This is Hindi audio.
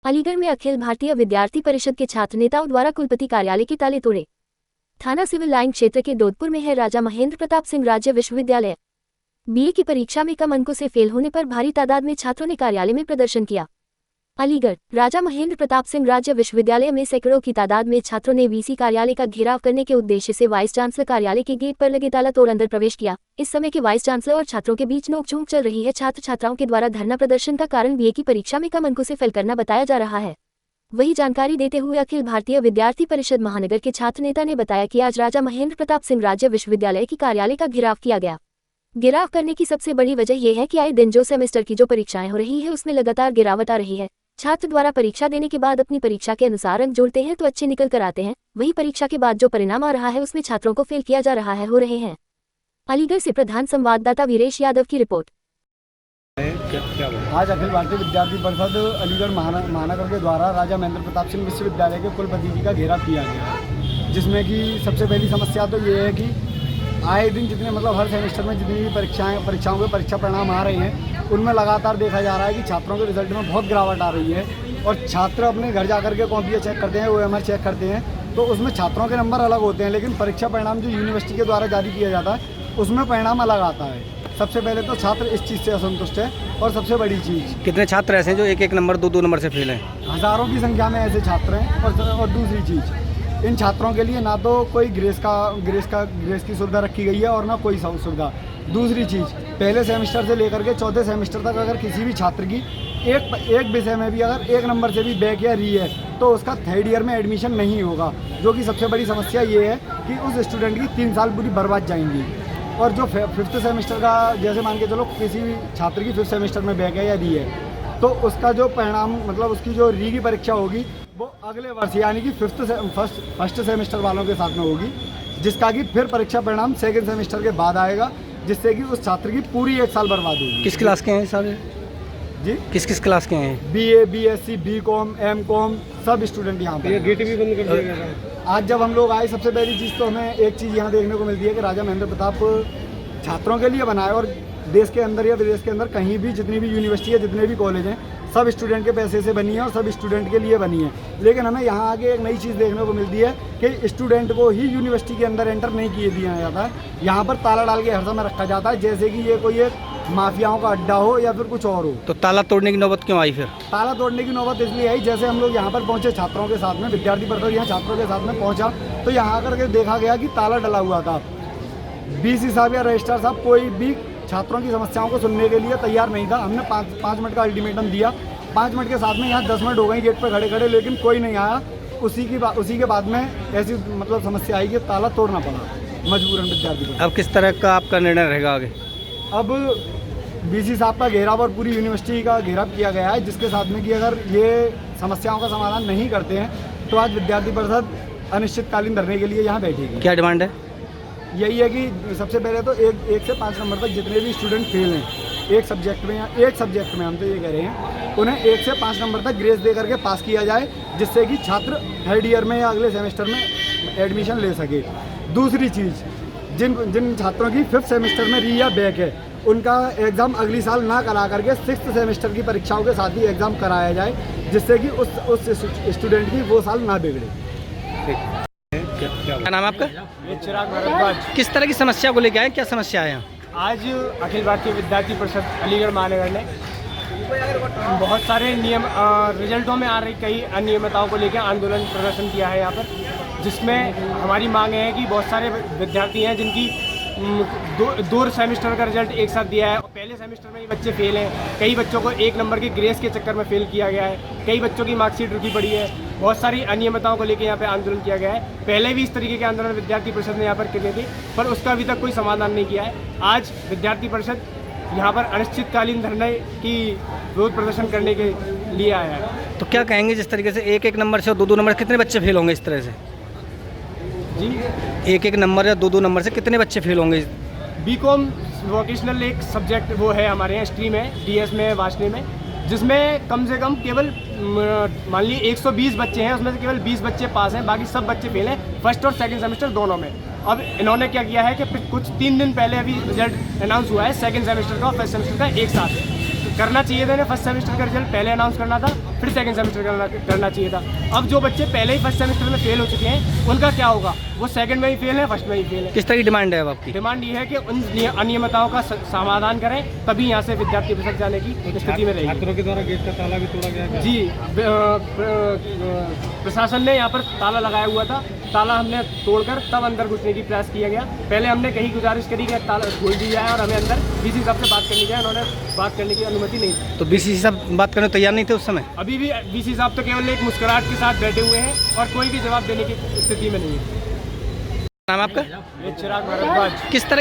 अलीगढ़ में अखिल भारतीय विद्यार्थी परिषद के छात्र नेताओं द्वारा कुलपति कार्यालय के ताले तोड़े। थाना सिविल लाइन क्षेत्र के दोदपुर में है राजा महेंद्र प्रताप सिंह राज्य विश्वविद्यालय। बीए की परीक्षा में कम अंकों से फेल होने पर भारी तादाद में छात्रों ने कार्यालय में प्रदर्शन किया। अलीगढ़ राजा महेंद्र प्रताप सिंह राज्य विश्वविद्यालय में सैकड़ों की तादाद में छात्रों ने वीसी कार्यालय का घेराव करने के उद्देश्य से वाइस चांसलर कार्यालय के गेट पर लगे ताला तोड़ अंदर प्रवेश किया। इस समय के वाइस चांसलर और छात्रों के बीच नोकझोंक चल रही है। छात्र छात्राओं के द्वारा धरना प्रदर्शन का कारण बीए की परीक्षा में कम अंकों से फेल करना बताया जा रहा है। वही जानकारी देते हुए अखिल भारतीय विद्यार्थी परिषद महानगर के छात्र नेता ने बताया कि आज राजा महेंद्र प्रताप सिंह राज्य विश्वविद्यालय की कार्यालय का घेराव किया गया। घेराव करने की सबसे बड़ी वजह यह है कि आए दिन जो सेमेस्टर की जो परीक्षाएं हो रही है उसमें लगातार गिरावट आ रही है। छात्र द्वारा परीक्षा देने के बाद अपनी परीक्षा के अनुसार अंक जोड़ते हैं तो अच्छे निकल कर आते हैं, वही परीक्षा के बाद जो परिणाम आ रहा है उसमें छात्रों को फेल किया जा रहा है हो रहे हैं। अलीगढ़ से प्रधान संवाददाता वीरेश यादव की रिपोर्ट। आज अखिल भारतीय विद्यार्थी परिषद अलीगढ़ महानगर के द्वारा राजा महेंद्र प्रताप सिंह विश्वविद्यालय के कुलपति जी का घेराव किया गया, जिसमें कि सबसे पहली समस्या तो ये है कि आए दिन जितने हर सेमेस्टर में जितनी भी परीक्षाओं के परीक्षा परिणाम आ रहे हैं उनमें लगातार देखा जा रहा है कि छात्रों के रिजल्ट में बहुत गिरावट आ रही है और छात्र अपने घर जाकर के कॉपियाँ चेक करते हैं, OMR चेक करते हैं तो उसमें छात्रों के नंबर अलग होते हैं, लेकिन परीक्षा परिणाम जो यूनिवर्सिटी के द्वारा जारी किया जाता है उसमें परिणाम अलग आता है। सबसे पहले तो छात्र इस चीज़ से असंतुष्ट है और सबसे बड़ी चीज़, कितने छात्र ऐसे हैं जो एक नंबर दो नंबर से फेल हैं? हज़ारों की संख्या में ऐसे छात्र हैं। और दूसरी चीज़, इन छात्रों के लिए ना तो कोई ग्रेस की सुविधा रखी गई है और ना कोई सुविधा। दूसरी चीज़, पहले सेमेस्टर से लेकर के चौथे सेमेस्टर तक अगर किसी भी छात्र की एक विषय में भी अगर एक नंबर से भी बैक या री है तो उसका थर्ड ईयर में एडमिशन नहीं होगा, जो कि सबसे बड़ी समस्या ये है कि उस स्टूडेंट की 3 साल पूरी बर्बाद जाएंगी। और जो फिफ्थ सेमेस्टर का, जैसे मान के चलो किसी भी छात्र की 5th सेमेस्टर में बैक है या री है तो उसका जो परिणाम उसकी जो री की परीक्षा होगी वो अगले वर्ष यानी कि फर्स्ट सेमेस्टर वालों के साथ में होगी, जिसका कि फिर परीक्षा परिणाम 2nd सेमेस्टर के बाद आएगा, जिससे कि उस छात्र की पूरी 1 साल बर्बाद होगी। किस क्लास के हैं सारे जी? किस क्लास के हैं? BA, BSc, BCom, MCom सब स्टूडेंट यहाँ पे। गेट भी बंद कर दिया गया। आज जब हम लोग आए सबसे पहली चीज़ तो हमें एक चीज़ यहाँ देखने को मिलती है कि राजा महेंद्र प्रताप छात्रों के लिए बनाए और देश के अंदर या विदेश के अंदर कहीं भी जितनी भी यूनिवर्सिटी है, जितने भी कॉलेज हैं, सब स्टूडेंट के पैसे से बनी है और सब स्टूडेंट के लिए बनी है। लेकिन हमें यहाँ आगे एक नई चीज़ देखने को मिलती है कि स्टूडेंट को ही यूनिवर्सिटी के अंदर एंटर नहीं किए दिया जाता है। यहाँ पर ताला डाल के हर समय रखा जाता है, जैसे कि ये कोई एक माफियाओं का अड्डा हो या फिर कुछ और हो। तो ताला तोड़ने की नौबत क्यों आई? फिर ताला तोड़ने की नौबत इसलिए आई, जैसे हम लोग यहाँ पर पहुँचे छात्रों के साथ में, विद्यार्थी परिषद यहाँ छात्रों के साथ में पहुँचा तो यहाँ आकर के देखा गया कि ताला डला हुआ था। BC साहब या रजिस्ट्रार साहब कोई भी छात्रों की समस्याओं को सुनने के लिए तैयार नहीं था। हमने 5 मिनट का अल्टीमेटम दिया, 5 मिनट के साथ में यहाँ 10 मिनट हो गए गेट पर खड़े, लेकिन कोई नहीं आया। उसी के बाद में ऐसी समस्या आई कि ताला तोड़ना पड़ा मजबूरन विद्यार्थी को। अब किस तरह का आपका निर्णय रहेगा आगे? अब BC साहब का घेराव और पूरी यूनिवर्सिटी का घेराव किया गया है, जिसके साथ में कि अगर ये समस्याओं का समाधान नहीं करते हैं तो आज विद्यार्थी परिषद अनिश्चितकालीन धरने के लिए यहाँ बैठेगी। क्या डिमांड है? यही है कि सबसे पहले तो 1 से 5 नंबर तक जितने भी स्टूडेंट फेल हैं एक सब्जेक्ट में हम तो ये कह रहे हैं, उन्हें 1 से 5 नंबर तक ग्रेस दे करके पास किया जाए, जिससे कि छात्र थर्ड ईयर में या अगले सेमेस्टर में एडमिशन ले सके। दूसरी चीज़, जिन छात्रों की 5th सेमेस्टर में री या बैक है उनका एग्ज़ाम अगली साल ना करा करके 6th सेमेस्टर की परीक्षाओं के साथ ही एग्ज़ाम कराया जाए, जिससे कि उस स्टूडेंट की वो साल ना बिगड़े। क्या नाम है आपका? चिराग भारद्वाज। किस तरह की समस्या को लेके आए? क्या समस्या है यहाँ? आज अखिल भारतीय विद्यार्थी परिषद अलीगढ़ महानगर ने बहुत सारे नियम रिजल्टों में आ रही कई अनियमितताओं को लेकर आंदोलन प्रदर्शन किया है यहाँ पर, जिसमें हमारी मांग है कि बहुत सारे विद्यार्थी हैं जिनकी 2 सेमेस्टर का रिजल्ट एक साथ दिया है। पहले सेमेस्टर में ही बच्चे फेल हैं, कई बच्चों को 1 नंबर के ग्रेस के चक्कर में फेल किया गया है, कई बच्चों की मार्कशीट रुकी पड़ी है। बहुत सारी अनियमितताओं को लेकर यहाँ पे आंदोलन किया गया है। पहले भी इस तरीके के आंदोलन विद्यार्थी परिषद ने यहाँ पर किए थे, पर उसका अभी तक कोई समाधान नहीं किया है। आज विद्यार्थी परिषद यहाँ पर अनिश्चितकालीन धरने की विरोध प्रदर्शन करने के लिए आया है। तो क्या कहेंगे जिस तरीके से 1 नंबर से और 2 नंबर कितने बच्चे फेल होंगे इस तरह से? जी, 1 नंबर या 2 नंबर से कितने बच्चे फेल होंगे? BCom वोकेशनल एक सब्जेक्ट वो है हमारे यहाँ, स्ट्रीम है, DS में, वाशनी में, जिसमें कम से कम केवल मान लीजिए 120 बच्चे हैं, उसमें से केवल 20 बच्चे पास हैं, बाकी सब बच्चे फेल हैं 1st और 2nd सेमेस्टर दोनों में। अब इन्होंने क्या किया है कि कुछ 3 दिन पहले अभी रिजल्ट अनाउंस हुआ है 2nd सेमेस्टर का और 1st सेमेस्टर का एक साथ। तो करना चाहिए था इन्हें 1st सेमेस्टर का रिजल्ट पहले अनाउंस करना था फिर सेकंड सेमेस्टर करना चाहिए था। अब जो बच्चे पहले ही फर्स्ट सेमेस्टर में फेल हो चुके हैं उनका क्या होगा, वो सेकंड में ही फेल है, फर्स्ट में ही फेल है। किस तरह की डिमांड है अब आपकी? डिमांड ये है कि उन अनियमितताओं का समाधान करें, तभी यहाँ से विद्यार्थी परिषद जाने की स्थिति में रहेगी। छात्रों के द्वारा गेट का ताला भी तोड़ा गया है। जी, प्रशासन ने यहाँ पर ताला लगाया हुआ था, ताला हमने तोड़कर तब अंदर घुसने की प्रयास किया गया। पहले हमने कहीं गुजारिश करी कि ताला खोल दिया है और हमें अंदर बीसी साहब से बात करनी है, उन्होंने बात करने की अनुमति नहीं दी। तो बीसीसी साहब बात करने को तैयार नहीं थे उस समय? अभी भी बीसी साहब तो केवल एक मुस्कुराहट के साथ बैठे हुए हैं और कोई भी जवाब देने की स्थिति में नहीं है। नाम आपका? ये चिराग भारद्वाज। किस तरह